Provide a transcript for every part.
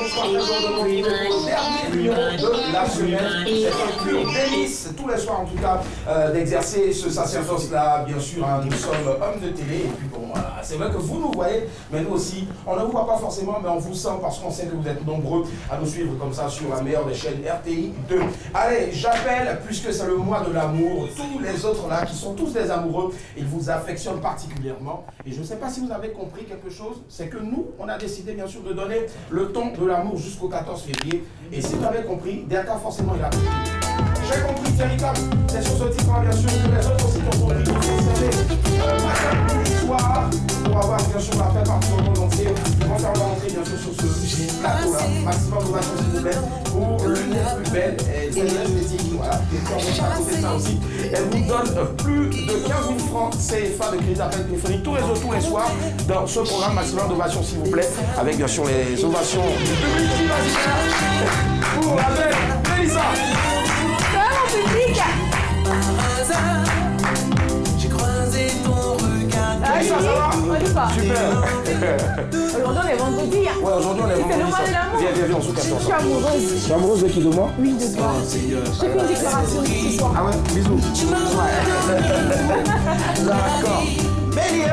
Bonsoir, le dernier numéro de la semaine. C'est un pur délice, tous les soirs en tout cas, d'exercer ce sacerdoce-là. Bien sûr, hein, nous sommes hommes de télé. Et puis bon, voilà, c'est vrai que vous nous voyez, mais nous aussi, on ne vous voit pas forcément, mais on vous sent parce qu'on sait que vous êtes nombreux à nous suivre comme ça sur la meilleure des chaînes RTI 2. Allez, j'appelle, puisque c'est le mois de l'amour, tous les autres là qui sont tous des amoureux, ils vous affectionnent particulièrement. Et je ne sais pas si vous avez compris quelque chose, c'est que nous, on a décidé bien sûr de donner le ton de l'amour jusqu'au 14 février. Et si vous avez compris, Derka forcément il a compris. J'ai compris, Thierry Cap, c'est sur ce titre bien sûr que les autres aussi ont compris. Vous savez, matin et soir, pour avoir bien sûr la paix partout dans le monde entier, ils vont faire leur entrée bien sûr sur ce plateau-là. Maximum d'ovation s'il vous plaît, pour l'une des plus belles, celle esthétique, voilà, qui est à côté de ça aussi. Elle vous donne plus de 15 000 francs CFA de crédit d'appel téléphonique tous les soirs dans ce programme Maximum d'ovation s'il vous plaît, avec bien sûr les ovations du public qui va se faire pour la belle Mélissa. Public. J'ai croisé ton regard. Mélissa, ça va? On y va. Super. Aujourd'hui on est vendredi. Hein. Ouais, aujourd'hui on est C'est le vendredi. mois de l'amour. Viens, on se casse Je suis ensemble. amoureuse. Tu es amoureuse de qui, de moi? Oui, de toi. Je fais une déclaration ce soir. Ah ouais, bisous. D'accord. Bélier.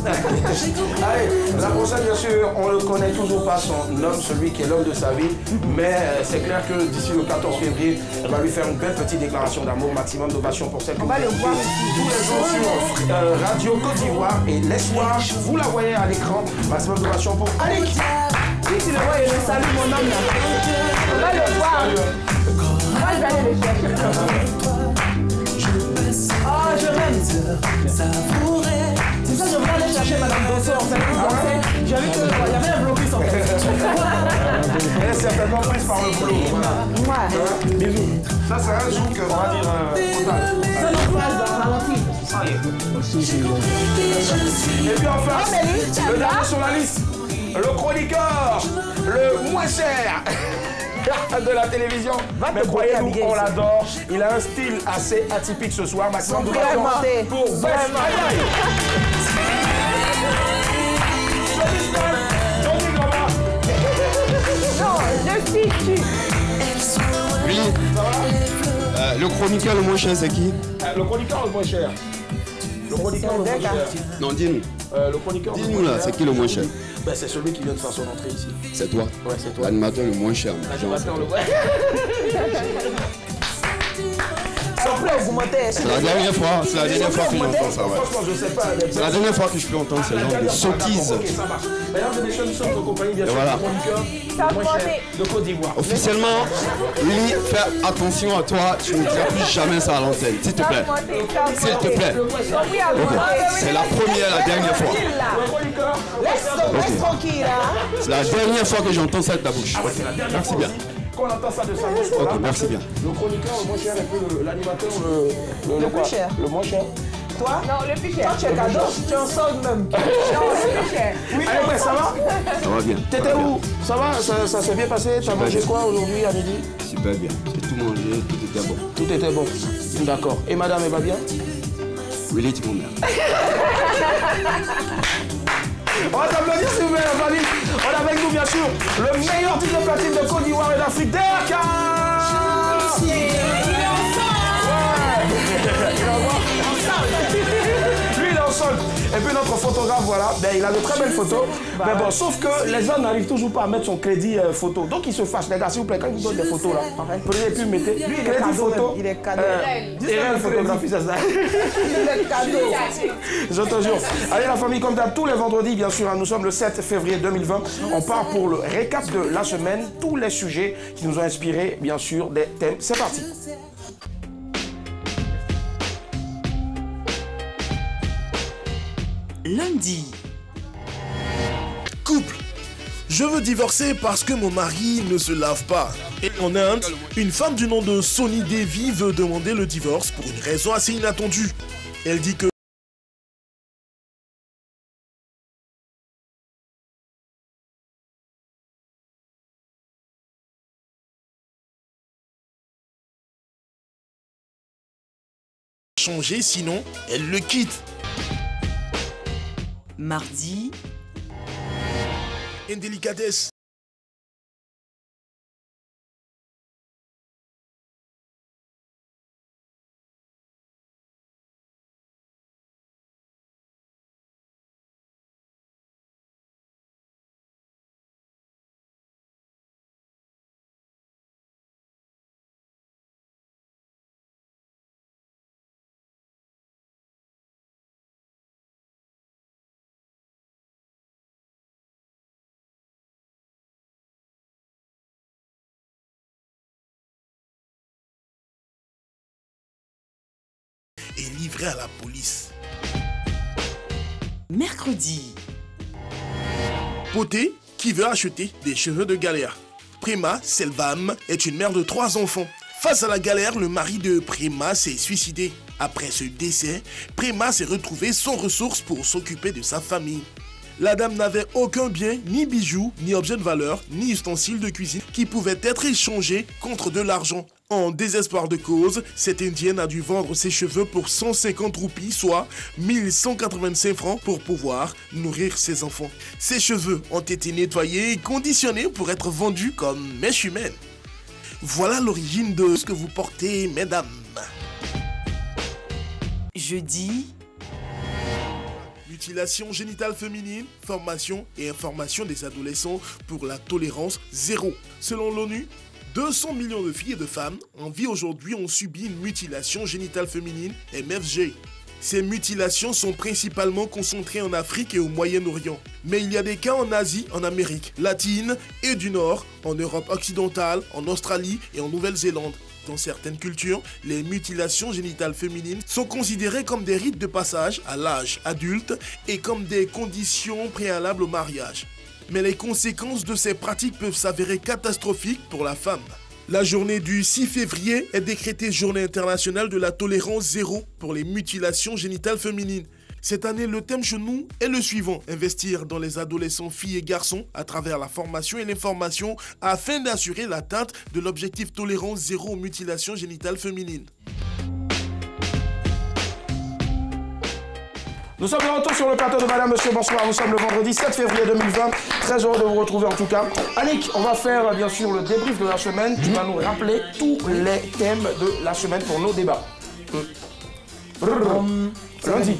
Allez, la prochaine, bien sûr, on ne connaît toujours pas son homme, celui qui est l'homme de sa vie, mais c'est clair que d'ici le 14 février, elle va lui faire une belle petite déclaration d'amour, maximum d'ovation pour celle que On va le voir tous les jours sur Radio Côte d'Ivoire et les soirs, vous la voyez à l'écran, maximum d'ovation pour Alec. Si tu le vois, je salue mon homme là. On va le voir. Moi, je vais aller le chercher. Oh, je rêve. C'est ça, je voulais aller chercher Madame Dosso en fait. J'ai vu qu'il y avait un blocus en fait. Elle est certainement prise par le boulot. Voilà. Ouais. Bisous. Ça, c'est un zouk, on va dire, total. Ça nous passe dans ralenti. Ça y est. Et puis enfin, le dernier sur la liste, le chroniqueur, le moins cher de la télévision. Mais croyez-nous, on l'adore. Il a un style assez atypique ce soir. Maximum d'ovation pour vraiment. Non, je suis tu. Oui. Le chroniqueur le moins cher, c'est qui? Le chroniqueur le moins cher. Le chroniqueur le moins cher. Non, dis-nous. Le chroniqueur le Dis-nous moins là, cher. c'est qui le moins cher? Ben, c'est celui qui vient de faire son entrée ici. C'est toi. Ouais, c'est toi. L'animateur le moins cher. L'animateur le moins. S'il vous plaît, augmentez. C'est la dernière fois, c'est la dernière fois que j'entends ça. Ouais. Franchement, je sais pas. C'est la dernière fois que je peux entendre ce genre de sottise. Ok, ça marche. Mesdames et messieurs, nous sommes en compagnie bien sûr voilà. du chroniqueur Ça le moins va cher de Côte d'Ivoire. Officiellement, Willy, fais attention à toi, tu ne diras plus jamais ça à l'antenne, s'il te plaît. S'il te plaît. Oui, à C'est la première, la dernière fois. Le chroniqueur, Laisse tranquille là. C'est la dernière fois que j'entends ça de ta bouche. c'est la dernière Merci fois bien. aussi qu'on entend ça de sa bouche. Ok, Voilà. merci bien. Le chroniqueur le moins cher et puis l'animateur Le plus cher. Le moins cher. Toi? Non, le plus cher. Toi, tu es cadeau. Tu en soldes même. Non, le plus cher. Oui, Allez, ouais, ça va? Ça va bien. T'étais où? Ça va? Ça s'est bien passé? T'as mangé bien. quoi aujourd'hui à midi? Super bien. J'ai tout mangé, tout était bon. Tout était bon. D'accord. Et madame, elle va bien? Willy, tu m'emmerdes. On va t'applaudir s'il vous plaît, la famille. On a avec nous, bien sûr, le meilleur titre de platine de Côte d'Ivoire et d'Afrique, Derka. Lui, il est en solde. Et puis notre photographe, voilà, ben, il a de très belles photos. Mais bon, sauf que les gens n'arrivent toujours pas à mettre son crédit photo. Donc ils se fâchent, les gars, s'il vous plaît, quand ils vous donnent des photos là, prenez et puis mettez Lui, il est crédit cadeau photo. même. Il est cadeau. Et la photographie, c'est ça. Il est cadeau. Je te jure. Allez la famille, comme d'hab, tous les vendredis, bien sûr, hein, nous sommes le 7 février 2020. On part pour le récap de la semaine, tous les sujets qui nous ont inspiré, bien sûr, des thèmes. C'est parti. Lundi. Couple. Je veux divorcer parce que mon mari ne se lave pas. Et en Inde, une femme du nom de Sony Devi veut demander le divorce pour une raison assez inattendue. Elle dit que changer, sinon elle le quitte. Mardi. Une délicatesse. livré à la police. Mercredi. Poté qui veut acheter des cheveux de galère. Prima Selvam est une mère de 3 enfants. Face à la galère, le mari de Prima s'est suicidé. Après ce décès, Prima s'est retrouvée sans ressources pour s'occuper de sa famille. La dame n'avait aucun bien, ni bijoux, ni objets de valeur, ni ustensiles de cuisine qui pouvaient être échangés contre de l'argent. En désespoir de cause, cette indienne a dû vendre ses cheveux pour 150 roupies, soit 1185 francs pour pouvoir nourrir ses enfants. Ses cheveux ont été nettoyés et conditionnés pour être vendus comme mèche humaine. Voilà l'origine de ce que vous portez, mesdames. Jeudi. Mutilation génitale féminine, formation et information des adolescents pour la tolérance zéro. Selon l'ONU, 200 millions de filles et de femmes en vie aujourd'hui ont subi une mutilation génitale féminine, MFG. Ces mutilations sont principalement concentrées en Afrique et au Moyen-Orient. Mais il y a des cas en Asie, en Amérique latine et du Nord, en Europe occidentale, en Australie et en Nouvelle-Zélande. Dans certaines cultures, les mutilations génitales féminines sont considérées comme des rites de passage à l'âge adulte et comme des conditions préalables au mariage. Mais les conséquences de ces pratiques peuvent s'avérer catastrophiques pour la femme. La journée du 6 février est décrétée journée internationale de la tolérance zéro pour les mutilations génitales féminines. Cette année, le thème chez nous est le suivant: investir dans les adolescents filles et garçons à travers la formation et l'information afin d'assurer l'atteinte de l'objectif tolérance zéro aux mutilations génitales féminines. Nous sommes de retour sur le plateau de Madame, Monsieur, bonsoir. Nous sommes le vendredi 7 février 2020. Très heureux de vous retrouver en tout cas. Annick, on va faire bien sûr le débrief de la semaine. Tu vas nous rappeler tous les thèmes de la semaine pour nos débats. Lundi.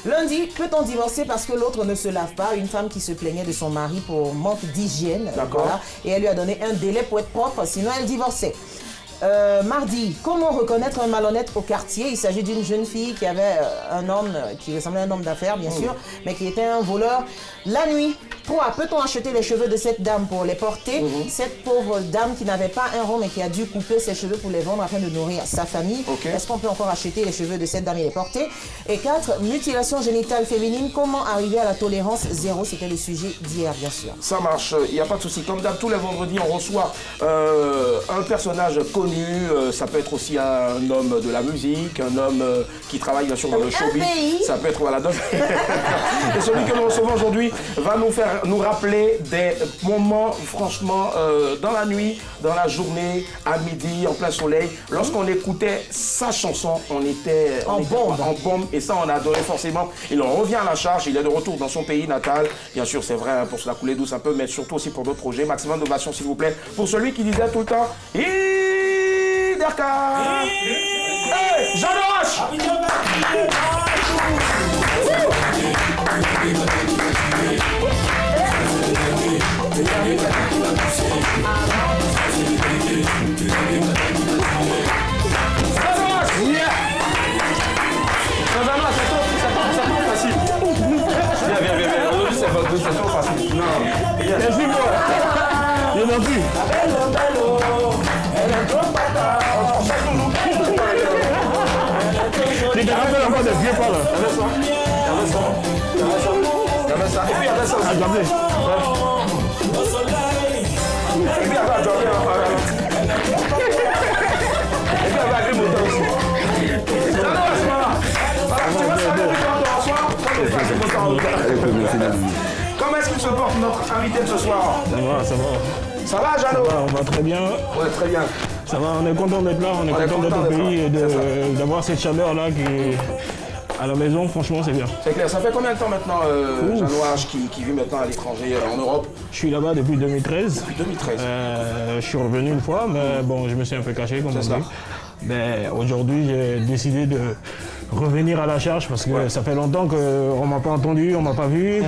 Lundi, peut-on divorcer parce que l'autre ne se lave pas? Une femme qui se plaignait de son mari pour manque d'hygiène. Voilà, et elle lui a donné un délai pour être propre, sinon elle divorçait. Mardi, comment reconnaître un malhonnête au quartier? Il s'agit d'une jeune fille qui avait un homme qui ressemblait à un homme d'affaires, bien sûr, mais qui était un voleur. La nuit. 3. Peut-on acheter les cheveux de cette dame pour les porter? Cette pauvre dame qui n'avait pas un rond mais qui a dû couper ses cheveux pour les vendre afin de nourrir sa famille. Est-ce qu'on peut encore acheter les cheveux de cette dame et les porter? Et 4. Mutilation génitale féminine. Comment arriver à la tolérance zéro? C'était le sujet d'hier, bien sûr. Ça marche, il n'y a pas de souci. Comme d'hab, tous les vendredis, on reçoit un personnage connu. Ça peut être aussi un homme de la musique, un homme qui travaille bien sûr dans le showbiz. Ça peut être, voilà. Et celui que nous recevons aujourd'hui va nous rappeler des moments, franchement, dans la nuit, dans la journée, à midi, en plein soleil. Lorsqu'on écoutait sa chanson, on était en bombe. Et ça, on a adoré forcément. Il en revient à la charge. Il est de retour dans son pays natal. Bien sûr, c'est vrai, hein, pour se la couler douce un peu, mais surtout aussi pour d'autres projets. Maximum d'ovation, s'il vous plaît. Pour celui qui disait tout le temps, Dakar. Hey, Jean de Roche. C'est trop facile. Non. Laissez-moi. Il n'y en a plus. Tu te rappelles encore des vieux pas là? Il y avait ça. Et puis il y avait ça aussi. Et puis il y avait Adjobé. Et puis il y avait Agrimoteur aussi. Comment est-ce qu'il se porte notre invité de ce soir? Ça va. Ça va, Jeannot? On va très bien. Ouais, très bien. Ça va, on est content d'être là, on est content d'être au pays et d'avoir cette chaleur-là qui est à la maison, franchement, c'est bien. C'est clair. Ça fait combien de temps maintenant, Jeannot H, qui vit maintenant à l'étranger, en Europe? Je suis là-bas depuis 2013. Depuis 2013. Je suis revenu une fois, mais bon, je me suis un peu caché, comme on dit. Mais aujourd'hui, j'ai décidé de revenir à la charge parce que ça fait longtemps qu'on ne m'a pas entendu, on ne m'a pas vu.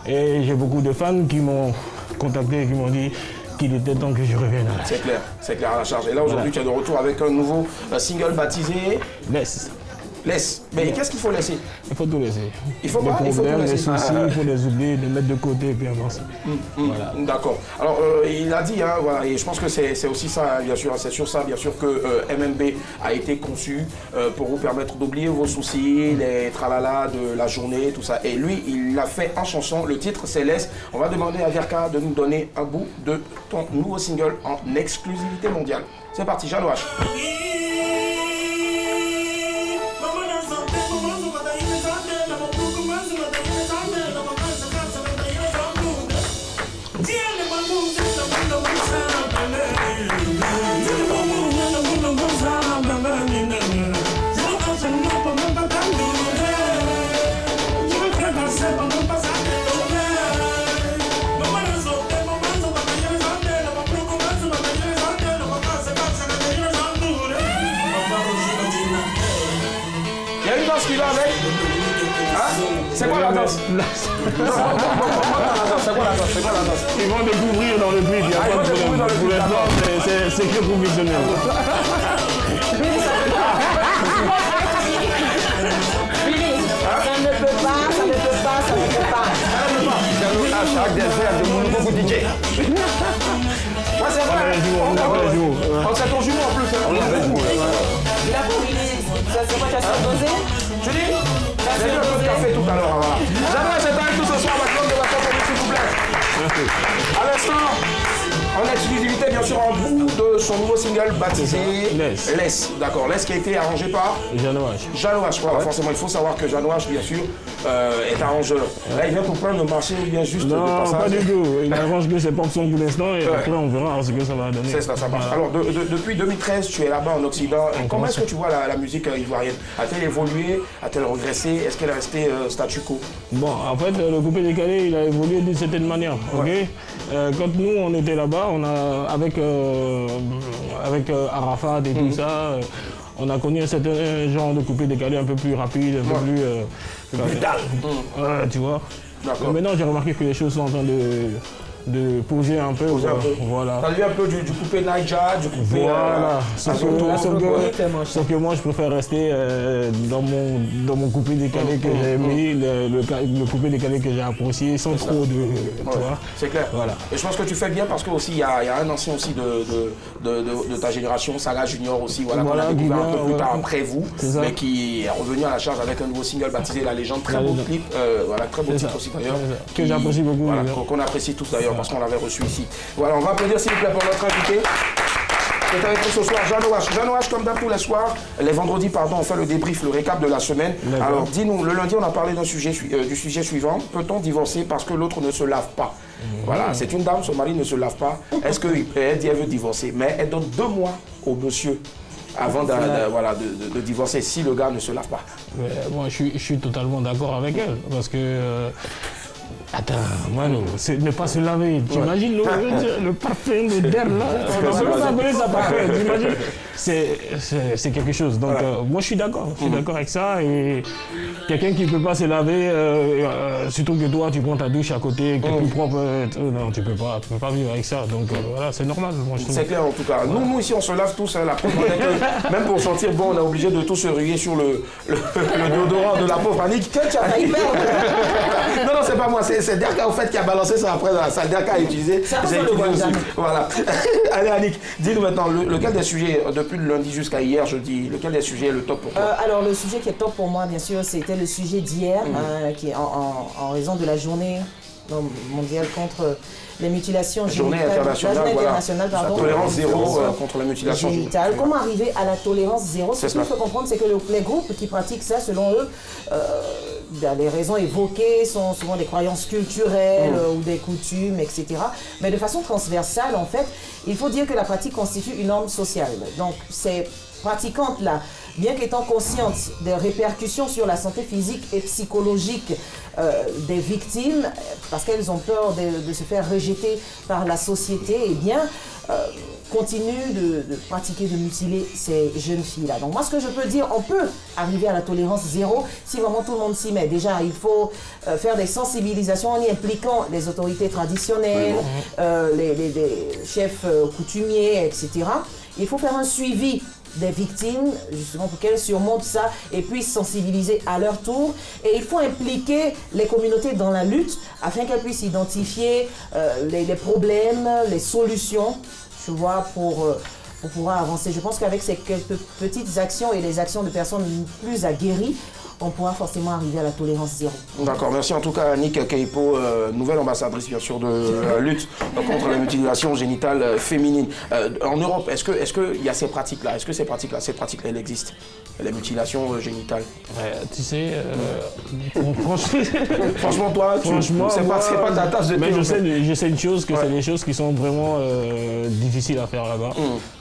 Et j'ai beaucoup de fans qui m'ont contacté et qui m'ont dit qu'il était temps que je revienne à la charge. C'est clair à la charge. Et là, aujourd'hui, tu es de retour avec un nouveau single baptisé Laisse. Laisse. Mais qu'est-ce qu'il faut laisser? Il faut tout laisser. Il faut les pas, il faut tout problèmes, les laisser. soucis, il faut les oublier, les mettre de côté et puis avancer. Voilà. D'accord. Alors, il a dit, hein, voilà, et je pense que c'est aussi ça, bien sûr, c'est sur ça, bien sûr, que MMB a été conçu pour vous permettre d'oublier vos soucis, les tralala de la journée, tout ça. Et lui, il l'a fait en chanson. Le titre, c'est Laisse. On va demander à Derka de nous donner un bout de ton nouveau single en exclusivité mondiale. C'est parti, Jeanne Wash. C'est quoi la danse? C'est quoi la danse? Ils vont découvrir dans le clip, il n'y a pas de problème. Pour l'instant, c'est que professionnel. Ça ne peut pas. Chaque désert de mon nouveau DJ. Ouais, c'est vrai. On s'est ton jumeau en plus. Il a voulu. C'est quoi, tu as supposé? Tu dis? J'ai bu un peu de café tout à l'heure. Voilà. J'aimerais cette année tout ce soir, maximum de vacances pour vous, s'il vous plaît. À l'instant, en exclusivité, bien sûr, en bout de son nouveau single baptisé Laisse. D'accord, Laisse qui a été arrangé par Jeanne Wash. Jeanne Wash, voilà, forcément, il faut savoir que Jeanne Wash, bien sûr, est arrangeur. Là, il vient pour prendre le marché ou bien juste de passage? Non, pas du tout. Il arrange que ses portions pour l'instant et après on verra ce que ça va donner. C'est ça, ça marche. Alors, depuis 2013, tu es là-bas en Occident. Comment est-ce que tu vois la musique ivoirienne? A-t-elle évolué? A-t-elle régressé? Est-ce qu'elle est restée statu quo? Bon, en fait, le coupé décalé, il a évolué d'une certaine manière. Ouais. Quand nous, on était là-bas, on a, avec Arafat et tout ça, on a connu un certain genre de coupé décalé un peu plus rapide, un peu plus... brutal. Tu vois. D'accord. Maintenant, j'ai remarqué que les choses sont en train de poser un peu. Voilà. T'as vu un peu du coupé Naija, du coupé... Voilà. Sauf que moi, je préfère rester dans mon coupé décalé que j'ai aimé, le coupé décalé que j'ai apprécié, sans trop de... Tu vois. C'est clair. Voilà. Et je pense que tu fais bien parce que aussi il y a un ancien aussi de ta génération, Saga Junior aussi, qu'on a découvert un peu plus tard après vous, mais qui est revenu à la charge avec un nouveau single baptisé La Légende. Très beau clip, très beau titre aussi d'ailleurs. Que j'apprécie beaucoup. Voilà, qu'on apprécie tous d'ailleurs parce qu'on l'avait reçu ici. Voilà, on va applaudir s'il vous plaît pour notre invité. C'est avec nous ce soir, Jeanne Wash. Jeanne Wash, comme d'hab tous les soirs, les vendredis, pardon, on fait le débrief, le récap de la semaine. Alors dis-nous, le lundi, on a parlé du sujet suivant. Peut-on divorcer parce que l'autre ne se lave pas? Voilà, c'est une dame, son mari ne se lave pas. Est-ce qu'elle dit elle veut divorcer? Mais elle donne 2 mois au monsieur avant de divorcer si le gars ne se lave pas. Moi, je suis totalement d'accord avec elle parce que... Attends, Manu, ne pas se laver. T'imagines le parfum, l'odeur là? T'imagines? C'est quelque chose. Donc, moi, je suis d'accord. Je suis d'accord avec ça. Et quelqu'un qui ne peut pas se laver, surtout que toi, tu prends ta douche à côté, qui est plus propre. Non, tu peux pas vivre avec ça. Donc, voilà, c'est normal. C'est clair en tout cas. Nous ici, on se lave tous. Hein, la preuve, même pour sentir bon, on est obligé de tout se ruer sur le déodorant de la pauvre Annick. Que tu as failli perdre. Non, c'est pas moi. C'est Derka au fait qui a balancé ça après dans la salle. Derka a utilisé. J'ai utilisé aussi. Voilà. Allez Annick, dis-nous maintenant, lequel des sujets, depuis le lundi jusqu'à hier, jeudi, lequel des sujets est le top pour toi? Alors le sujet qui est top pour moi, bien sûr, c'était le sujet d'hier, qui est en raison de la journée mondiale contre les mutilations génitales. Journée internationale, pardon. La tolérance zéro contre la mutilation génitale. Comment arriver à la tolérance zéro? Ce qu'il faut comprendre, c'est que les groupes qui pratiquent ça, selon eux, les raisons évoquées sont souvent des croyances culturelles ou des coutumes, etc. Mais de façon transversale, en fait, il faut dire que la pratique constitue une norme sociale. Donc, ces pratiquantes-là, bien qu'étant conscientes des répercussions sur la santé physique et psychologique des victimes, parce qu'elles ont peur de se faire rejeter par la société, eh bien, continuent de pratiquer, de mutiler ces jeunes filles-là. Donc moi, ce que je peux dire, on peut arriver à la tolérance zéro si vraiment tout le monde s'y met. Déjà, il faut faire des sensibilisations en y impliquant les autorités traditionnelles, les chefs coutumiers, etc. Il faut faire un suivi des victimes, justement pour qu'elles surmontent ça et puissent sensibiliser à leur tour. Et il faut impliquer les communautés dans la lutte afin qu'elles puissent identifier les problèmes, les solutions, tu vois, pour pouvoir avancer. Je pense qu'avec ces quelques petites actions et les actions de personnes plus aguerries, on pourra forcément arriver à la tolérance zéro. D'accord, merci en tout cas Annick Keipo, nouvelle ambassadrice bien sûr de la lutte contre la mutilation génitale féminine. En Europe, est-ce qu'il y a ces pratiques-là? Est-ce que ces pratiques-là, elles existent? La mutilation génitale. Tu sais, franchement toi, c'est pas ta tasse de thé. Mais je sais une chose, que c'est des choses qui sont vraiment difficiles à faire là-bas.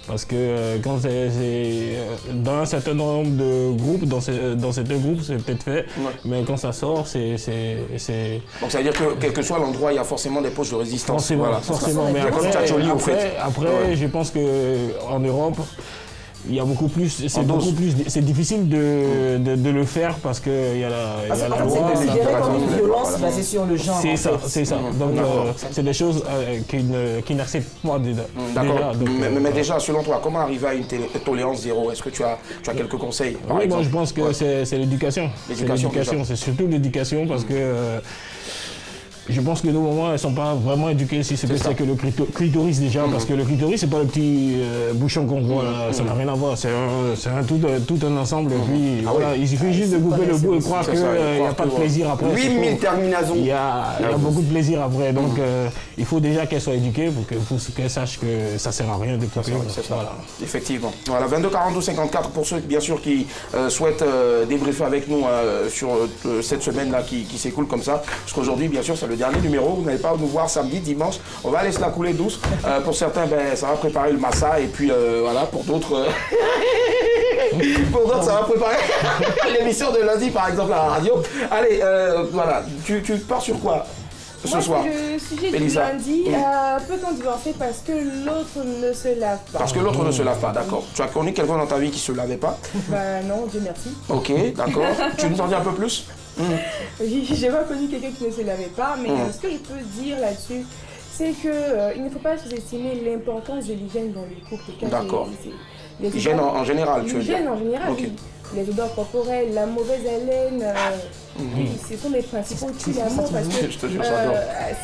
Parce que quand c'est dans un certain nombre de groupes, dans certains groupes, c'est peut-être fait, mais quand ça sort, c'est... Donc ça veut dire que quel que soit l'endroit, il y a forcément des poches de résistance. Forcément, voilà. forcément. Mais après, je pense qu'en Europe, il y a beaucoup plus, c'est difficile de le faire parce qu'il y a la loi. C'est considéré comme une violence basée sur le genre. C'est ça, c'est ça. Donc c'est des choses qui n'acceptent pas déjà. D'accord. Mais déjà, selon toi, comment arriver à une tolérance zéro? Est-ce que tu as quelques conseils? Oui, moi je pense que c'est l'éducation. L'éducation, c'est surtout l'éducation parce que je pense que nos mamans, elles ne sont pas vraiment éduquées si c'est que le clitoris déjà, parce que le clitoris, c'est pas le petit bouchon qu'on voit là, ça n'a rien à voir, c'est tout un ensemble. Et puis, voilà, il suffit juste de couper le bout et croire qu'il n'y a pas de plaisir après. 8000 terminaisons. Il y a beaucoup de plaisir après, donc il faut déjà qu'elle soit éduquée pour qu'elle sache que ça ne sert à rien de couper. Voilà. Effectivement. Voilà, 22 42 54 pour ceux bien sûr qui souhaitent débriefer avec nous sur cette semaine-là qui s'écoule comme ça, parce qu'aujourd'hui, bien sûr, c'est le dernier numéro, vous n'allez pas nous voir samedi, dimanche, on va laisser la couler douce. Pour certains, ça va préparer le massa et puis voilà, pour d'autres, ça va préparer l'émission de lundi par exemple à la radio. Allez, voilà, tu pars sur quoi ce soir? Le sujet du lundi, peut-on divorcer parce que l'autre ne se lave pas? Parce que l'autre ne se lave pas, d'accord. Tu as connu quelqu'un dans ta vie qui se lavait pas? Bah non, Dieu merci. Ok, d'accord. Tu nous en dis un peu plus? J'ai pas connu quelqu'un qui ne se lavait pas, mais ce que je peux dire là-dessus, c'est qu'il ne faut pas sous-estimer l'importance de l'hygiène dans les couples. D'accord. L'hygiène en général, tu veux dire? L'hygiène en général, oui. Les odeurs corporelles, la mauvaise haleine, ce sont les principaux tueurs parce que si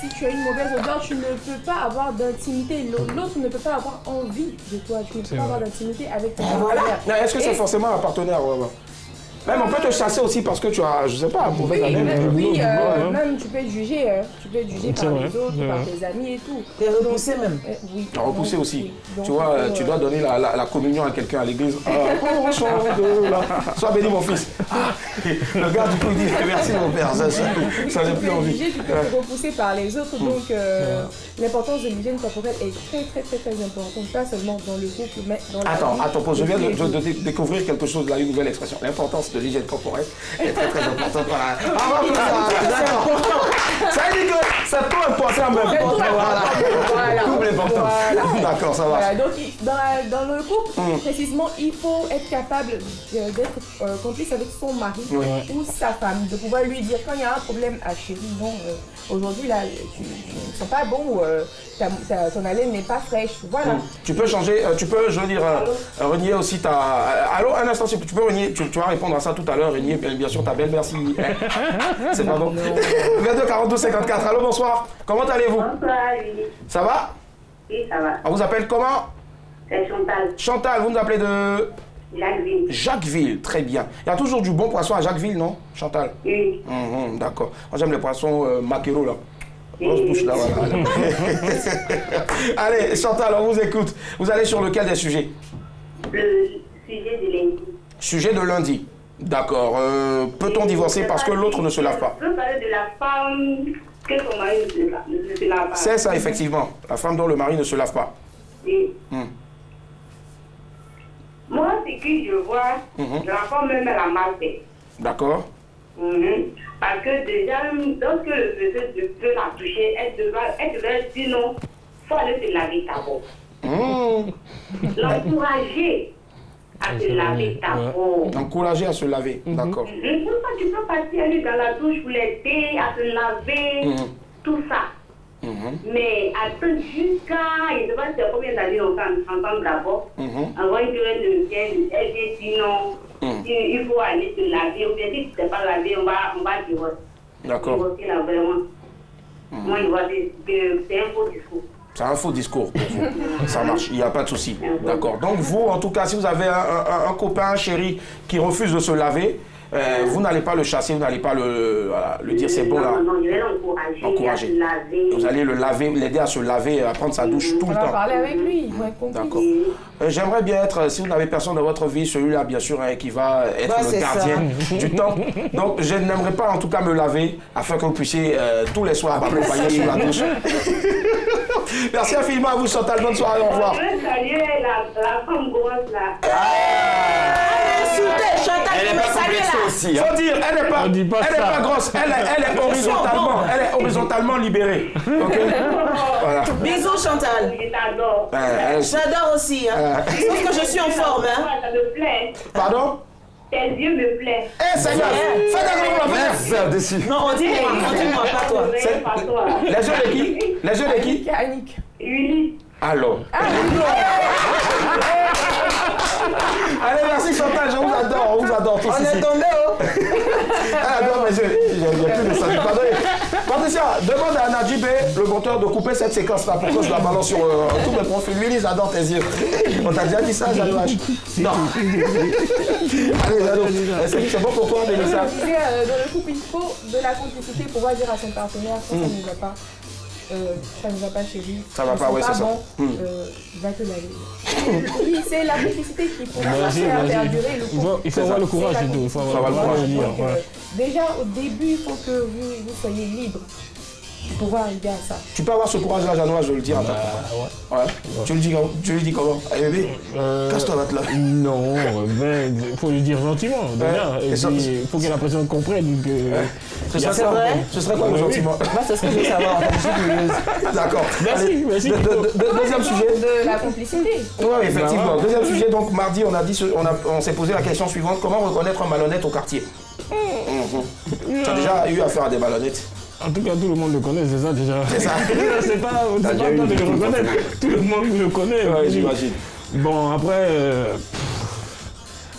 tu as une mauvaise odeur, tu ne peux pas avoir d'intimité. L'autre ne peut pas avoir envie de toi. Tu ne peux pas avoir d'intimité avec ton partenaire. Est-ce que c'est forcément un partenaire? Même on peut te chasser aussi parce que tu as, je sais pas, mauvaise haleine. Oui, même tu peux être jugé, par les autres, par tes amis et tout. T'es repoussé même. Oui. Repoussé aussi. Tu vois, tu dois donner la communion à quelqu'un à l'église. Sois béni mon fils. Le gars du coup il dit merci mon père. Ça n'a plus envie. Tu peux être repoussé par les autres, donc l'importance de l'hygiène corporelle est très importante, pas seulement dans le couple, mais dans la vie. Attends, je viens de découvrir quelque chose là, une nouvelle expression. L'importance de l'hygiène corporelle est très importante. Ça veut dire que c'est tout important en même temps. Voilà. Double important. D'accord, ça va. Voilà, donc dans le couple, précisément, il faut être capable d'être complice avec son mari ou sa femme, de pouvoir lui dire quand il y a un problème à chérie, bon, aujourd'hui là, tu ne sens pas bon ou ton haleine n'est pas fraîche. Voilà. Tu peux changer, je veux dire, renier aussi ta. Allô, un instant, tu peux renier, tu vas répondre à ça tout à l'heure, renier bien sûr ta belle-mère si. C'est pas bon. 22 42 54. Allô, bonsoir. Comment allez-vous? Bonsoir, oui. Ça va? Oui, ça va. On vous appelle comment? C'est Chantal. Chantal, vous nous appelez de Jacquesville. Jacquesville, très bien. Il y a toujours du bon poisson à Jacquesville, non, Chantal? Oui. D'accord. Moi, j'aime les poissons maquereaux, là. Grosse bouche, là, voilà. Allez, Chantal, on vous écoute. Vous allez sur lequel des sujets? Le sujet de lundi. Sujet de lundi. D'accord. Peut-on divorcer parce que l'autre ne se lave pas? Je peux parler de la femme que son mari ne se lave pas. C'est ça, effectivement. La femme dont le mari ne se lave pas. Oui. Moi, ce que je vois, la femme même, elle a mal fait. D'accord. Parce que déjà, lorsque le monsieur peut la toucher, elle devrait dire non, il faut aller se laver d'abord. L'encourager à se laver d'abord. Encourager à se laver, d'accord. Tu peux partir aller dans la douche pour l'aider à se laver, tout ça. Mais attends jusqu'à, je ne sais pas combien d'années on fait ensemble d'abord, avant que le ciel, elle dit sinon, il faut aller se laver, ou bien si tu ne t'es pas lavé, on va divorcer. D'accord. Divorcer là, vraiment. Moi, je vois que c'est un faux discours. C'est un faux discours pour vous. Ça marche, il n'y a pas de souci. D'accord. Donc vous, en tout cas, si vous avez un copain, un chéri qui refuse de se laver, vous n'allez pas le chasser, vous n'allez pas le dire c'est bon là. Non, je vais l'encourager à se laver. Vous allez le laver, l'aider à se laver, à prendre sa douche tout le temps. On va parler avec lui, il va être compris. D'accord. J'aimerais bien être, si vous n'avez personne dans votre vie, celui-là bien sûr qui va être le gardien du temps. Donc je n'aimerais pas en tout cas me laver afin que vous puissiez tous les soirs m'accompagner sur la douche. Merci infiniment à vous Chantal, bonne soirée, au revoir. Je veux saluer la femme grosse là. Elle n'est pas complexée aussi. Faut dire, elle n'est pas grosse, elle est horizontalement libérée. Ok. Voilà. Bisous Chantal. Je t'adore. J'adore aussi. Sauf que je suis en forme. Ça me plaît. Pardon? Tes yeux me plaisent. Eh Seigneur, fais d'accord dessus. Non, on dit moi, pas toi. Pas toi. Les yeux de qui? Les yeux de qui? Annick. Ulysse. Alors. Allez, merci Chantal, je vous adore tous ici. On est tombé, oh. Ah non, mais j'ai plus de ça. Pardon. Patricia, demande à Nadjibé, le monteur, de couper cette séquence-là pour que je la balance sur tous mes profils. Lui, j'adore tes yeux. On t'a déjà dit ça, Jalouage? Non. Allez, Jalo, c'est bon pour toi, Mélissa? Dans le couple, il faut de la complicité pour pouvoir dire à son partenaire que ça ne va pas. Ça ne va pas chez lui. Ça va pas, ouais, c'est ça. Bon, va te laver. Oui, c'est la complicité qui pourra faire perdurer le couple. Il faut avoir le courage et tout. Il faut avoir le courage de dire. Déjà, au début, il faut que vous soyez libre pour pouvoir arriver à ça. Tu peux avoir ce courage-là, Janois, je le dis à ta femme. Ouais. Tu lui dis comment? Allez, bébé, casse-toi là. Non, mais il faut lui dire gentiment. Il faut que la personne comprenne que. Ce serait quoi le gentiment? C'est ce que je veux savoir. Je suis curieuse. D'accord. Merci. Deuxième sujet. De la complicité. Oui, effectivement. Deuxième sujet, donc mardi, on s'est posé la question suivante. Comment reconnaître un malhonnête au quartier? Tu as déjà eu affaire à des malhonnêtes? En tout cas, tout le monde le connaît, c'est ça déjà. C'est ça. C'est pas toi de le reconnaître. Tout le monde le connaît. Ouais, j'imagine. Bon, après,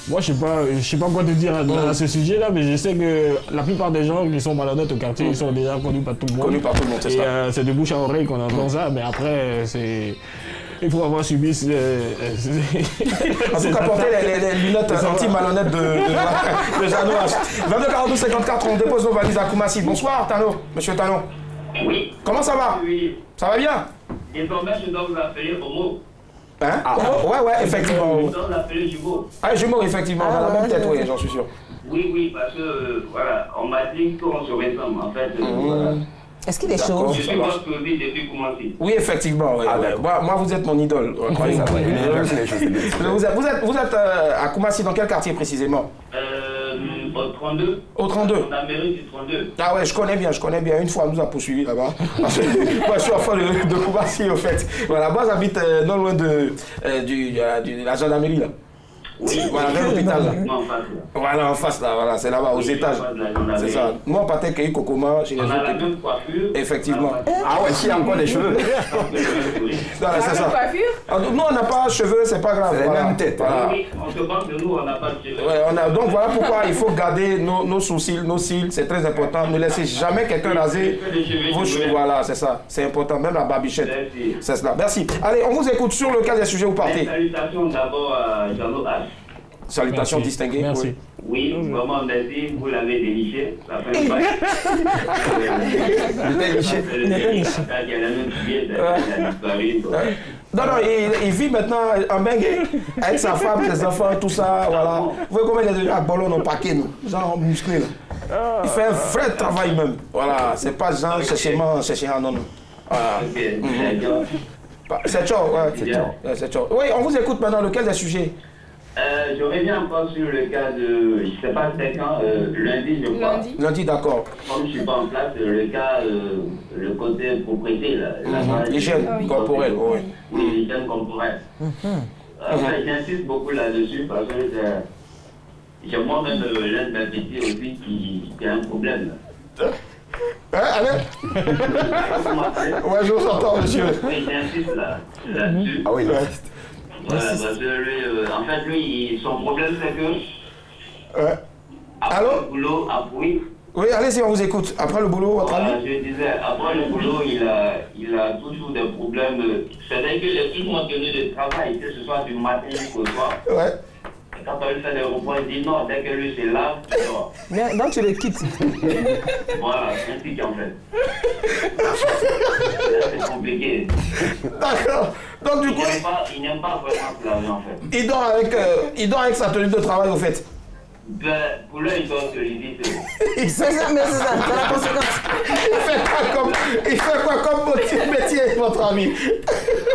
moi, je sais pas quoi te dire à ce sujet-là, mais je sais que la plupart des gens qui sont malhonnêtes au quartier, ils sont déjà connus par tout le monde. Connus par tout le monde, c'est ça. Et c'est de bouche à oreille qu'on entend ça, mais après, c'est... Il faut avoir subi... En tout cas, porter les lunettes anti-malhonnêtes de Janois. 22 42 54, on dépose nos valises à Koumassi. Bonsoir, Tano. Monsieur Tano. Oui. Comment ça va? Oui. Ça va bien? Désormais, je dois vous appeler Homo. Hein? Ouais, effectivement. Je dois vous appeler Jumeau. Ah, Jumeau, effectivement. On a la même tête, oui, j'en suis sûr. Oui, parce que, voilà, on m'a dit qu'on se ressemble, en fait. Voilà. Est-ce qu'il est chaud? Je suis votre vie depuis commencer. Oui, effectivement. Ouais, moi, vous êtes mon idole. Vous êtes à Koumassi, dans quel quartier précisément? Au 32. Au 32? La mairie du 32. Ah ouais, je connais bien. Une fois, on nous a poursuivis là-bas. Moi, je suis enfant de Koumassi, au fait. Voilà, moi, j'habite non loin de la gendarmerie, là. Oui, voilà, vers l'hôpital là. Voilà, en face là, voilà, c'est là-bas, aux étages. C'est ça. Moi, en Patek et Kokoma, j'ai les autres. On a la même coiffure. Effectivement. Ah ouais, s'il y a encore des cheveux. Voilà, c'est ça. Nous, on n'a pas de cheveux, c'est pas grave. C'est la même tête. Voilà. Oui, on se pense que nous, on n'a pas de cheveux. Ouais, donc voilà pourquoi il faut garder nos sourcils, nos cils, c'est très important. Ne laissez jamais quelqu'un raser vos cheveux. Voilà, c'est ça. C'est important, même la barbichette. C'est cela. Merci. Allez, on vous écoute sur lequel des sujets vous partez. Salutations d'abord à Jean-Claude H. Salutations distinguées. Merci. Oui, vraiment merci, vous l'avez déniché. Ça fait Non, il vit maintenant en Bengue avec sa femme, ses enfants, tout ça, voilà. Vous voyez comment il est devenu à Ballon en paquet, nous, genre musclé là. Il fait un vrai travail même. Voilà, c'est pas genre chercher un non. Voilà. C'est chaud, ouais, c'est chaud. Oui, on vous écoute maintenant, lequel des sujets? Je reviens encore sur le cas de, je ne sais pas c'est quand, lundi je crois. Lundi, d'accord. Comme je ne suis pas en place, le cas, le côté propriété, l'hygiène corporelle, oui. Oui, l'hygiène corporelle. J'insiste beaucoup là-dessus parce que j'ai moi-même l'un de mes petits aussi qui a un problème. Allez. Ouais, je vous entends, monsieur. Oui, j'insiste là-dessus. Ah oui, il insiste. Voilà, parce que lui, en fait, lui, son problème, c'est que... Allô? Le boulot, oui. Oui, allez-y, on vous écoute. Après le boulot, votre ami? Je disais, après le boulot, il a toujours des problèmes. C'est-à-dire qu'il est toujours en tenue de travail, que ce soit du matin jusqu'au soir. Ouais. Et quand on lui fait des repas, il dit non, dès que lui se lave, tu dors. Bien, donc tu le quittes. Voilà, c'est ainsi qu'en fait. Là, c'est compliqué. D'accord. Donc du coup, Il n'aime pas vraiment se laver en fait. il dort avec sa tenue de travail, au fait. Ben, pour lui, il dort sur les vitres. C'est ça, mais c'est ça, c'est la conséquence. Il fait quoi comme métier, votre ami?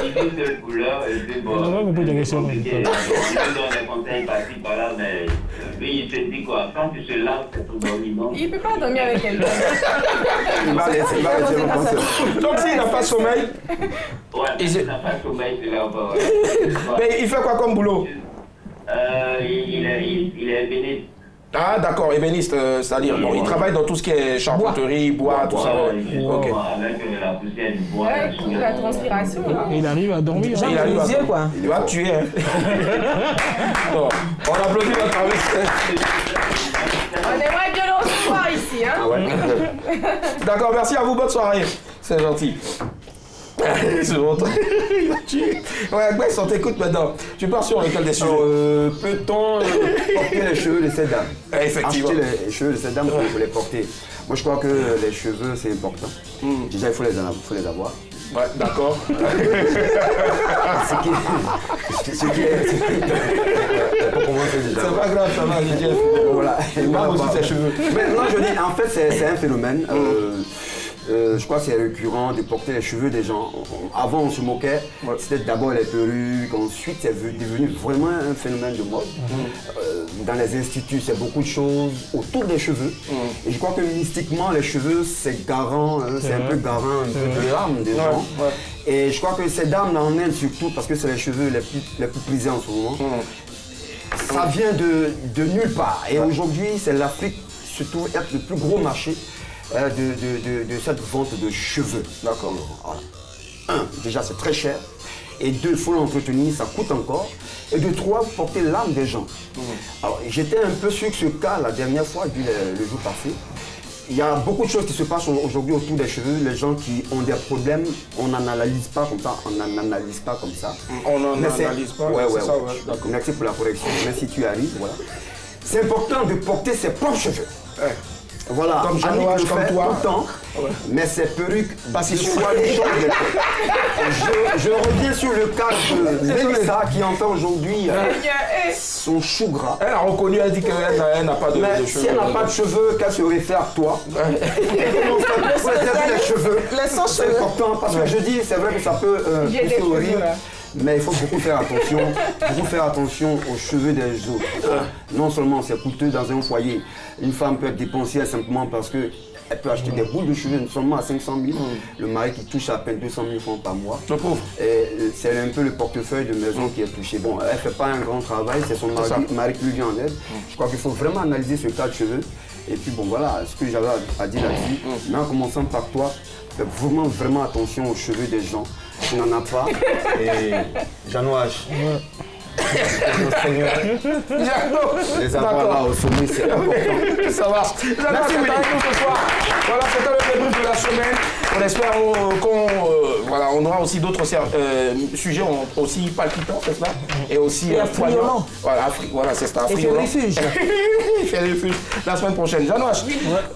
Il dit que le couleur, et puis bon. C'est compliqué. Il lui donne des conseils par-ci, par-là, mais lui, il se dit quoi? Quand tu se laves, c'est pour dormir, non? Il ne peut pas dormir avec quelqu'un. Donc s'il n'a pas de sommeil. Ouais, il n'a pas de sommeil, c'est là. Mais il fait quoi comme boulot? Il est ébéniste. Ah d'accord, ébéniste, c'est-à-dire, bon, il travaille dans tout ce qui est charpenterie, bois, tout ça. Ok. Avec la poussière du bois. La transpiration. Il arrive à dormir. Il arrive à dormir, quoi. Il va tuer. Hein. Bon, on applaudit votre ami. On aimerait bien le recevoir ici. Hein? D'accord, merci à vous, bonne soirée. C'est gentil. C'est bon. Ouais, Grace, on t'écoute maintenant. Tu pars sur lequel des sujets? Peut-on porter les cheveux de cette dame? Effectivement. Acheter les cheveux de cette dame pour les porter. Moi, je crois que les cheveux, c'est important. Déjà, il faut les avoir. Ouais, d'accord. Ce qui est... C'est pas grave, ça va, Jeff. Voilà. Il parle aussi de ses cheveux. Mais non, je dis, en fait, c'est un phénomène. Je crois que c'est récurrent de porter les cheveux des gens. Avant, on se moquait, c'était d'abord les perruques, ensuite c'est devenu vraiment un phénomène de mode. Dans les instituts, c'est beaucoup de choses autour des cheveux. Et je crois que mystiquement, les cheveux, c'est garant, c'est un peu garant un peu de l'âme des gens. Et je crois que ces dames en Inde surtout, parce que c'est les cheveux les plus prisés en ce moment, ça vient de nulle part. Et aujourd'hui, c'est l'Afrique, surtout, être le plus gros marché de cette vente de cheveux. D'accord. Voilà. Un, déjà c'est très cher. Et deux, il faut l'entretenir, ça coûte encore. Et de trois, porter l'âme des gens. Alors j'étais un peu sur ce cas la dernière fois, le jour passé. Il y a beaucoup de choses qui se passent aujourd'hui autour des cheveux. Les gens qui ont des problèmes, on n'en analyse pas comme ça. On n'en analyse pas comme ça. On n'en analyse pas. Ouais. Merci pour la correction. Mais si tu arrives, voilà. C'est important de porter ses propres cheveux. Voilà, comme Jean-Noël, comme toi. Tout le temps, mais ces perruques, c'est soit les choses. Je reviens sur le cas de Mélissa qui en fait aujourd'hui son chou gras. Elle a reconnu, elle dit qu'elle n'a pas de cheveux. Si elle n'a pas de cheveux, qu'elle se réfère à toi. Les cheveux, c'est important parce que je dis, c'est vrai que ça peut pousser au rire. Mais il faut beaucoup faire attention aux cheveux des autres. Non seulement c'est coûteux dans un foyer, une femme peut être dépensière simplement parce qu'elle peut acheter des boules de cheveux seulement à 500 000. Le mari qui touche à peine 200 000 francs par mois. C'est un peu le portefeuille de maison qui est touché. Bon, elle ne fait pas un grand travail, c'est son mari qui lui vient en aide. Je crois qu'il faut vraiment analyser ce cas de cheveux. Et puis bon voilà, ce que j'avais à dire là-dessus. Mais en commençant par toi, fais vraiment attention aux cheveux des gens. Tu n'en as pas. Et Jean-Noël. Les avoir là au sommet, c'est important. Ça marche. Merci d'être avec nous ce soir. Voilà, c'était le débrief de la semaine. On espère qu'on aura aussi d'autres sujets aussi palpitants, c'est ça? Et aussi poignants. Voilà, c'est ça. Et fait refuge. Il fait refuge. La semaine prochaine. Jean-Noël.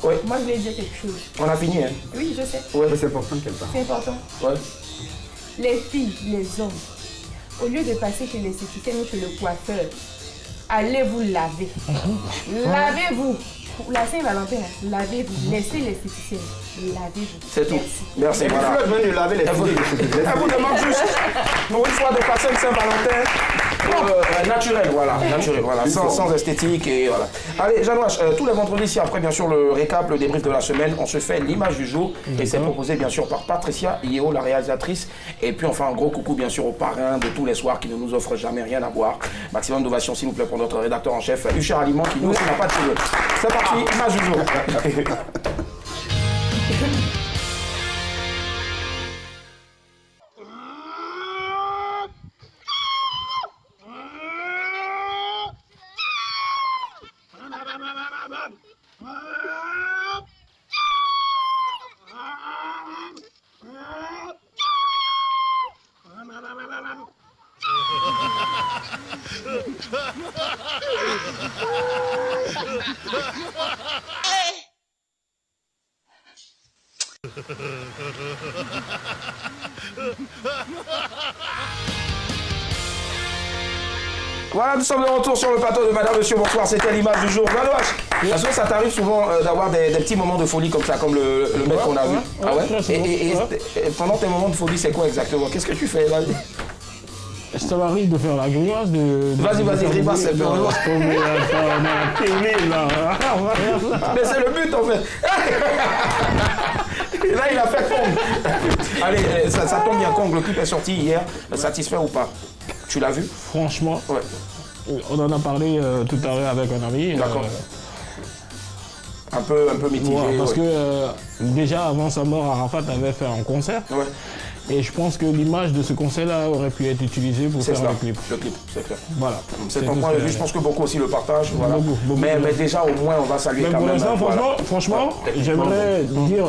Oui. Moi, je voulais dire quelque chose. On a fini, hein? Oui, je sais. Ouais, c'est important qu'elle parle. C'est important. Ouais. Les filles, les hommes, au lieu de passer chez l'esthéticienne ou chez le coiffeur, allez vous laver. Lavez-vous. Pour la Saint-Valentin, lavez-vous. Laissez l'esthéticienne. Lavez-vous. C'est tout. Merci. Et puis voilà. Floyd vient de laver les filles. Elle vous demande juste, pour une fois, de passer le Saint-Valentin naturel, voilà, sans esthétique et voilà. Allez, Jean-Noël, tous les vendredis, ici après bien sûr le récap, le débrief de la semaine, on se fait l'image du jour et c'est proposé bien sûr par Patricia Yeo, la réalisatrice. Et puis enfin un gros coucou bien sûr aux parrains de tous les soirs qui ne nous offrent jamais rien à boire. Maximum d'ovation s'il vous plaît pour notre rédacteur en chef, Huchard Aliment, qui nous aussi n'a pas de cheveux. C'est parti, image du jour. Voilà, nous sommes de retour sur le plateau de Madame, Monsieur, bonsoir, c'était l'image du jour. Est-ce que ça t'arrive souvent d'avoir des petits moments de folie comme ça, comme le mec qu'on a vu? Ah ouais? Et pendant tes moments de folie, c'est quoi exactement? Qu'est-ce que tu fais là? Ça m'arrive de faire la grimace, Vas-y, grimace, c'est bien. Mais c'est le but en fait. Et là, il a fait Kong. Allez, ça tombe bien, Kong, le clip est sorti hier. Satisfait ou pas? Tu l'as vu? Franchement, ouais. On en a parlé tout à l'heure avec un ami. D'accord. Un peu mitigé. Ouais, parce que déjà avant sa mort, Arafat avait fait un concert. Ouais. Et je pense que l'image de ce concert-là aurait pu être utilisée pour faire le clip. Le clip, c'est clair. Voilà. C'est ton point de vue, je pense que beaucoup aussi le partagent. Voilà. Beaucoup. Mais déjà, au moins, on va saluer quand même. Pour l'instant, franchement, j'aimerais dire,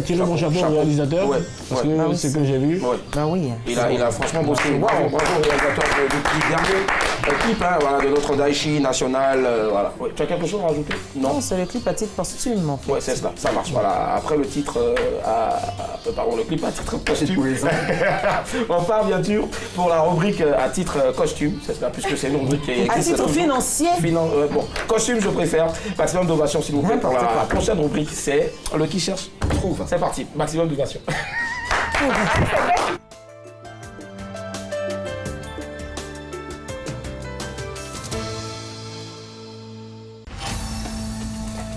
tirer mon chapeau au réalisateur, parce que c'est ce que j'ai vu. Ah oui. Il a franchement bossé. Bravo au réalisateur du dernier clip, voilà, de notre Daichi national. Voilà. Tu as quelque chose à rajouter? Non, c'est le clip à titre posthume en fait. Ouais, c'est ça marche. Voilà. Après le titre, pardon, le clip à titre posthume. On part bien sûr pour la rubrique à titre costume, c'est ça, puisque c'est une rubrique qui existe. À titre financier. Bon, costume je préfère. Maximum d'ovation s'il vous plaît pour la prochaine rubrique, c'est le qui cherche trouve. C'est parti, maximum d'ovation.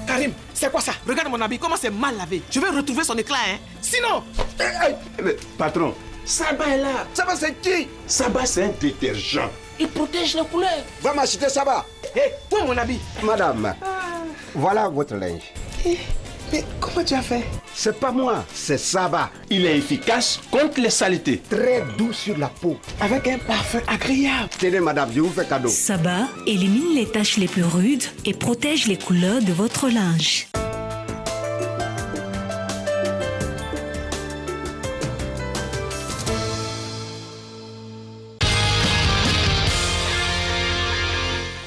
Karim, c'est quoi ça? Regarde mon habit, comment c'est mal lavé. Je vais retrouver son éclat, hein. Sinon... Patron, Saba est là. Saba, c'est qui? Saba, c'est un détergent. Il protège les couleurs. Va m'acheter Saba. Hé, toi mon habit. Madame, voilà votre linge. Mais comment tu as fait? C'est pas moi, c'est Saba. Il est efficace contre les saletés. Très doux sur la peau. Avec un parfum agréable. Tenez madame, je vous fais cadeau. Saba élimine les taches les plus rudes et protège les couleurs de votre linge.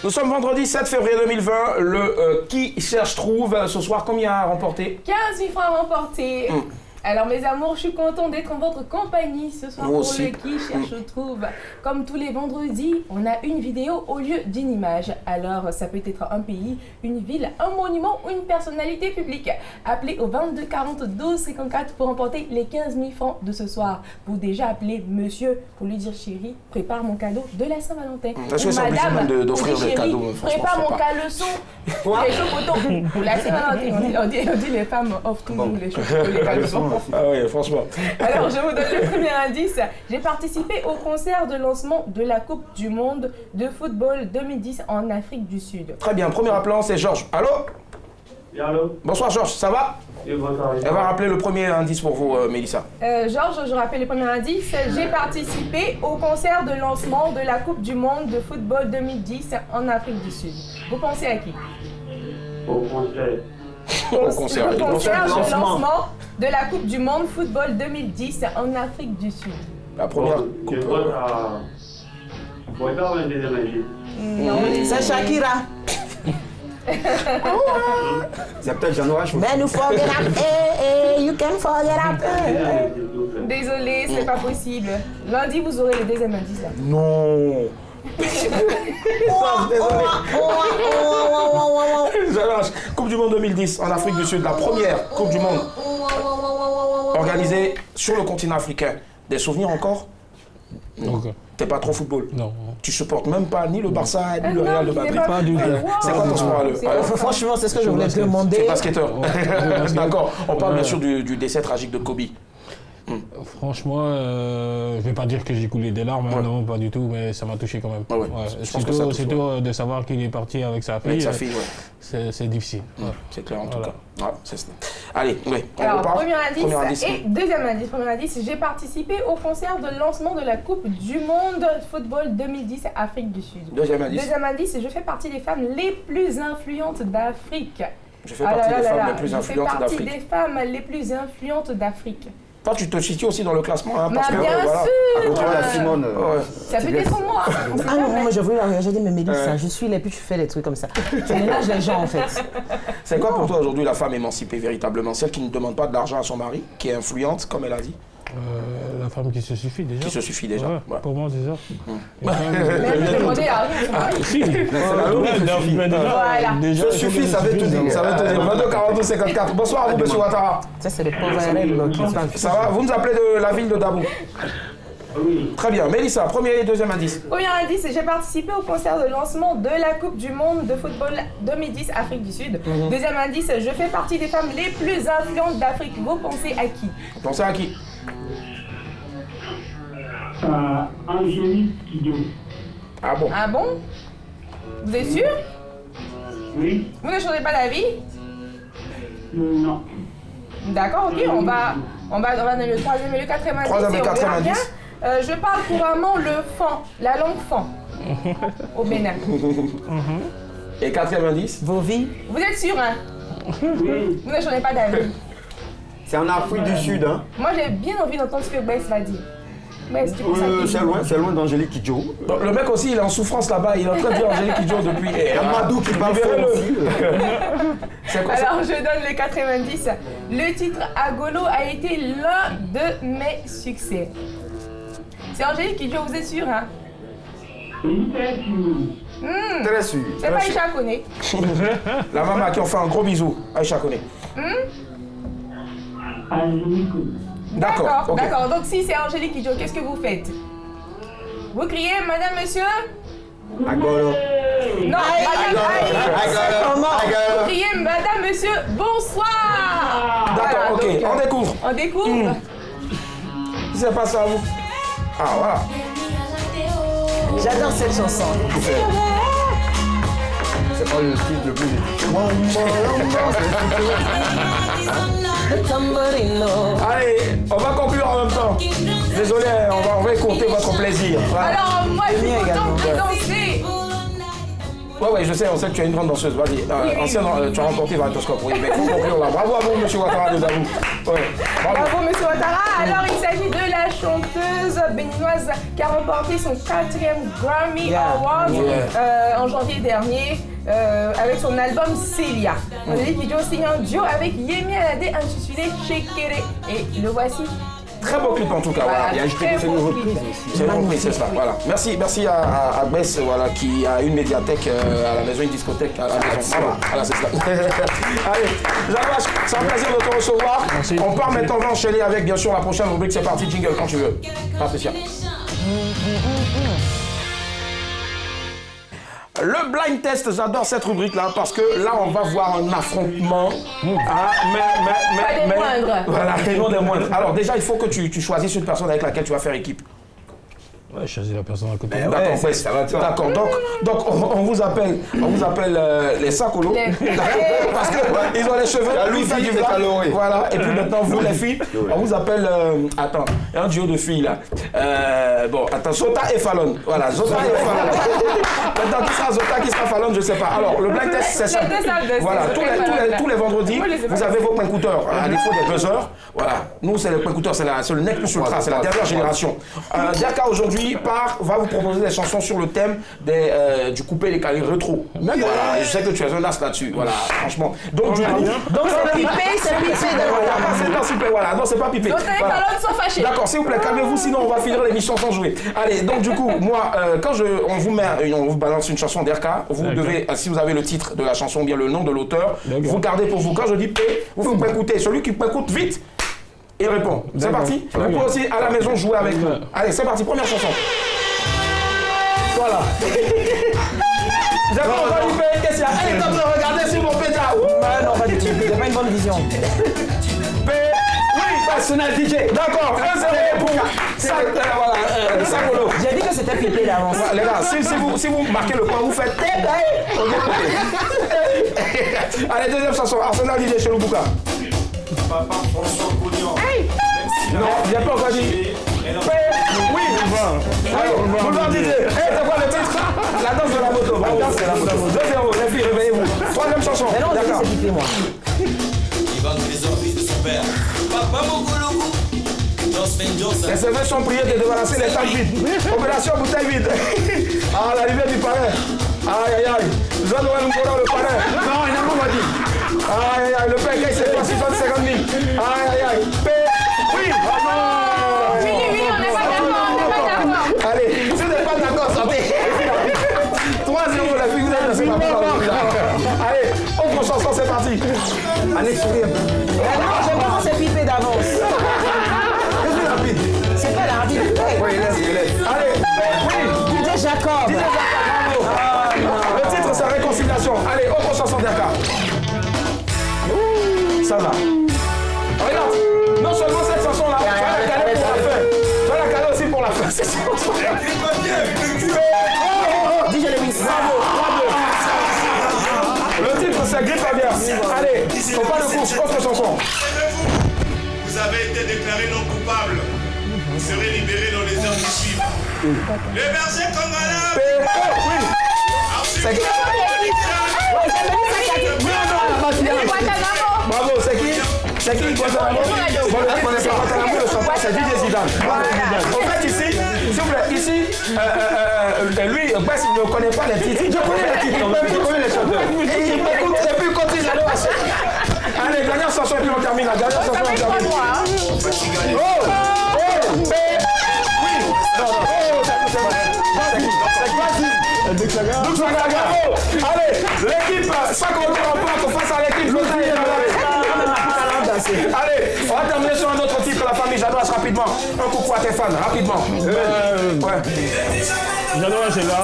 Nous sommes vendredi 7 février 2020, le qui cherche trouve. Ce soir, combien a remporté? 15 000 francs remportés. Alors mes amours, je suis contente d'être en votre compagnie ce soir pour le qui cherche trouve. Comme tous les vendredis, on a une vidéo au lieu d'une image. Alors ça peut être un pays, une ville, un monument ou une personnalité publique. Appelez au 22 40 12 54 pour remporter les 15 000 francs de ce soir. Vous déjà appelez monsieur pour lui dire chérie, prépare mon cadeau de la Saint-Valentin. Est-ce que c'est obligé même d'offrir des cadeaux? Prépare mon caleçon, les chocotons pour la Saint-Valentin. On dit les femmes offrent toujours les chocotons, les caleçons. Ah oui, franchement. Alors, je vous donne le premier indice. J'ai participé au concert de lancement de la Coupe du Monde de football 2010 en Afrique du Sud. Très bien, premier appelant, c'est Georges. Allô? Oui, allô? Bonsoir Georges, ça va? Oui, bonsoir. Elle va rappeler le premier indice pour vous, Mélissa. Georges, je rappelle le premier indice. J'ai participé au concert de lancement de la Coupe du Monde de football 2010 en Afrique du Sud. Vous pensez à qui? Au concert. Au concert. Le concert de lancement de la Coupe du Monde football 2010 en Afrique du Sud. La première coupe. Je pense à... Bon, il va un deuxième indice. Non, c'est Shakira. C'est peut-être January. Mais nous forget up, you can forget up. Désolé, c'est pas possible. Lundi, vous aurez le deuxième indice là. Non. Coupe du Monde 2010 en Afrique du Sud, la première Coupe du Monde organisée sur le continent africain. Des souvenirs encore? Non. T'es pas trop football? Non. Tu supportes même pas ni le Barça ni le Real de Madrid? Pas du tout. C'est quoi ton sport? Franchement, c'est ce que je voulais te demander. C'est basketteur. D'accord. On parle bien sûr du décès tragique de Kobe. Franchement, je vais pas dire que j'ai coulé des larmes, non, pas du tout, mais ça m'a touché quand même. Surtout de savoir qu'il est parti avec sa fille. Avec sa fille, c'est difficile. C'est clair en tout cas. Allez, on alors, repart. Premier indice et deuxième indice. Premier indice, j'ai participé au concert de lancement de la Coupe du Monde football 2010 Afrique du Sud. Deuxième indice. Deuxième indice, je fais partie des femmes les plus influentes d'Afrique. Je fais partie des femmes les plus influentes d'Afrique. d'Afrique. Je fais partie des femmes les plus influentes d'Afrique. Toi, tu te situes aussi dans le classement, hein, parce que bien voilà. sûr. Simone. Ça peut être moi. Ah non, moi je voulais j'ai dit, mais Mélissa, je suis là, puis tu fais des trucs comme ça. Tu mélanges les gens en fait. C'est quoi pour toi aujourd'hui la femme émancipée véritablement? Celle qui ne demande pas d'argent à son mari, qui est influente, comme elle a dit? La femme qui se suffit déjà. Qui se suffit déjà. Ouais. Pour moi, c'est ça. Mais elle demandait à rien. Si. Voilà. Déjà, se suffit, ça veut tout dire. Ça veut te dire. 22 42 54. Bonsoir à vous, monsieur Ouattara. Ça, c'est les pauvres élèves qui parlent. Ça va? Vous nous appelez de la ville de Dabo? Oui. Très bien. Mélissa, premier et deuxième indice. Premier indice, j'ai participé au concert de lancement de la Coupe du Monde de football 2010 Afrique du Sud. Deuxième indice, je fais partie des femmes les plus influentes d'Afrique. Vous pensez à qui? Vous pensez à qui? Angélique Kidjo. Ah bon? Ah bon? Vous êtes sûr? Oui. Vous ne changez pas d'avis? Non. D'accord, ok, on va dans le troisième et le quatrième indice. Troisième et on verra quatrième bien. indice. Je parle couramment le fan, la langue fan au Bénin. Et quatrième indice? Vos vies. Vous êtes sûr, hein? Oui. Vous ne changez pas d'avis. C'est en Afrique du Sud, hein? Moi, j'ai bien envie d'entendre ce que Bess va dire. Bess, tu penses à qui? C'est loin d'Angélique Kidjo. Donc, le mec aussi, il est en souffrance là-bas. Il est en train de dire Angélique Kidjo depuis. Amadou qui parle fort aussi. C'est quoi ça? Alors, je donne le 90. Le titre Agolo a été l'un de mes succès. C'est Angélique Kidjo, vous êtes sûr, hein? Très sûr. C'est pas Aïcha Koné. La maman à qui on fait un gros bisou. Aïcha Koné. D'accord. Ok. D'accord. Donc, si c'est Angélique Kidjo, qu'est-ce que vous faites? Vous criez, madame, monsieur? Agolo. Non, madame, Agolo. vous criez, madame, monsieur, bonsoir. D'accord, ok. donc, On découvre. On découvre. C'est pas ça à vous. Ah, voilà. J'adore cette chanson. C'est pas le titre le plus Allez, on va conclure en même temps. Désolé, on va écourter votre plaisir. Voilà. Alors, moi, je suis contente de danser. Ouais, je sais, on sait que tu es une grande danseuse. Vas-y, ancienne, tu as remporté Varitoscope. Oui, mais il faut conclure là. Bravo à vous, monsieur Ouattara, nous avons. Ouais, bravo, monsieur Ouattara. Alors, il s'agit de la chanteuse béninoise qui a remporté son 4e Grammy Award en janvier dernier avec son album Célia. Angélique Kidjo signe un duo avec Yemi Alade intitulé Shekere. Et le voici. Très beau clip en tout cas. Voilà, Il y a ajouté que c'est une reprise. C'est une reprise, c'est ça. Voilà. Merci à Bess, voilà, qui a une médiathèque à la maison, une discothèque à la maison. Voilà, c'est ça. Allez, Zawash, c'est un plaisir de te recevoir. Merci. On part maintenant, on va enchaîner avec bien sûr la prochaine rubrique. C'est parti, jingle quand tu veux. Pas spécial. Le blind test, j'adore cette rubrique-là parce que là, on va voir un affrontement. Pas des moindres. Voilà, et non des moindres. Alors déjà, il faut que tu choisisses une personne avec laquelle tu vas faire équipe. Ouais, choisis la personne à côté. D'accord, ouais, ça va, d'accord. Donc on vous appelle les sacolos. Parce qu'ils ont les cheveux. Lui, il fait du blague. Voilà. Et puis maintenant, vous les filles, on vous appelle. Attends, il y a un duo de filles là. Bon, attends, Zota et Fallon. Voilà, Zota et Fallon. Maintenant, qui sera Zota, qui sera Fallon, je ne sais pas. Alors, le blind test, c'est ça. Voilà, tous les vendredis, vous avez vos écouteurs. À défaut des buzzers. Voilà. Nous, c'est les écouteurs, c'est le nec plus ultra, c'est la dernière génération. Diaka aujourd'hui va vous proposer des chansons sur le thème du coupé décalé rétro. Voilà, et je sais que tu es un as là-dessus, voilà, franchement. Donc du coup, c'est pipé, voilà, non c'est pas pipé. Donc les ballons sont fâchés. D'accord, s'il vous plaît, calmez-vous, sinon on va finir l'émission sans jouer. Allez, donc du coup, moi, quand on vous balance une chanson d'Erka, vous devez, si vous avez le titre de la chanson, bien le nom de l'auteur, vous gardez pour vous. Quand je dis P, vous pouvez écouter. Celui qui peut écouter vite, il répond. C'est parti. Vous pouvez aussi à la maison jouer avec nous. Allez, c'est parti, première chanson. Voilà. J'ai pas entendu payer, qu'est-ce qu'il y a? Allez, top, regardez sur mon pétard. Non, pas du tout. C'est pas une bonne vision. Oui, personnel DJ. D'accord, 1-0 pour ça. Voilà, Sagolo. J'ai dit que c'était pipé d'avance. Les gars, si vous marquez le point, vous faites. Allez, deuxième chanson. Arsenal DJ chez Lubuka. Papa François Cognan. Non, il n'y a pas encore dit. Oui, Boulevard DJ. C'est quoi le titre? La danse de la moto. Bravo, c'est la moto. 2-0, les filles, réveillez-vous. Troisième chanson. Mais non, c'est pipé, moi. mains sont priées de débarrasser les tables vides. Opération bouteille vide. Ah, l'arrivée du parrain. Aïe, aïe, aïe. Nous allons nous voir le parrain. Non, il n'a pas dit. Aïe, aïe, aïe. Le père qui s'est passé 50 000. Aïe, aïe, aïe. Oui. Ah non. Oui, on n'est pas d'accord. Allez, si vous n'êtes pas d'accord, sortez. 3-0, la fille, vous êtes dans cette Allez, autre chanson, c'est parti. Allez, sourire. Non, j'aime pas quand c'est pipé d'avance. C'est rapide. C'est pas la rapide. Oui, laisse. Allez, oui. DJ Jacob. DJ Jacob, bravo. Le titre, c'est Réconciliation. Allez, autre chanson d'Yaka. Ça va. Regarde, non seulement cette chanson-là, tu vas la caler pour la fin. Tu vas la caler aussi pour la fin. C'est ça. DJ Lewis. Bravo. Le titre, c'est Grippe à bière. Allez, faut pas de course, autre chanson. Vous avez été déclaré non coupable. Vous serez libéré dans les heures qui suivent. Le berger congolais. Oui. C'est qui? Bravo, c'est qui? C'est qui Guantanamo? Bon, le Guantanamo, le chanteur, c'est DJ Zidane. En fait, ici, s'il vous plaît, ici, lui, presque, il ne connaît pas les titres. Je connais les titres, je connais les chanteurs. Et puis, il continue à le passer. Allez, dernière chanson, et puis on termine. La dernière chanson, on termine. Oh! Oui! Non, allez, l'équipe, 5 retours en pointe face à l'équipe. Allez, on va terminer sur un autre titre, la famille Jadouache, rapidement. Un coucou à tes fans, rapidement. Jadouache est là,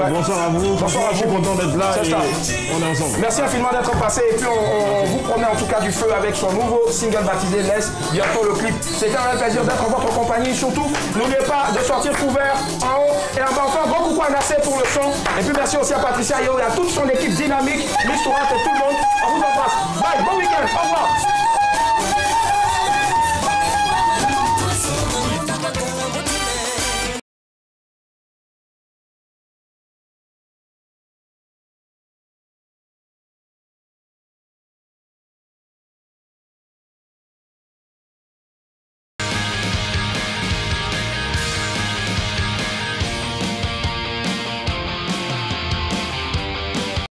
bonsoir à vous. Bonsoir à vous. Je suis content d'être là et on est ensemble. Merci infiniment d'être passé et puis on vous promet en tout cas du feu avec son nouveau single baptisé Laisse, bientôt le clip. C'était un vrai plaisir d'être en votre compagnie. Surtout, n'oubliez pas de sortir couvert en haut et en bas. Enfin, un gros coucou à Nassé pour le son. Et puis merci aussi à Patricia Yo et à toute son équipe dynamique, Miss Tourate et tout le monde. On vous embrasse. Bye, bon week-end, au revoir.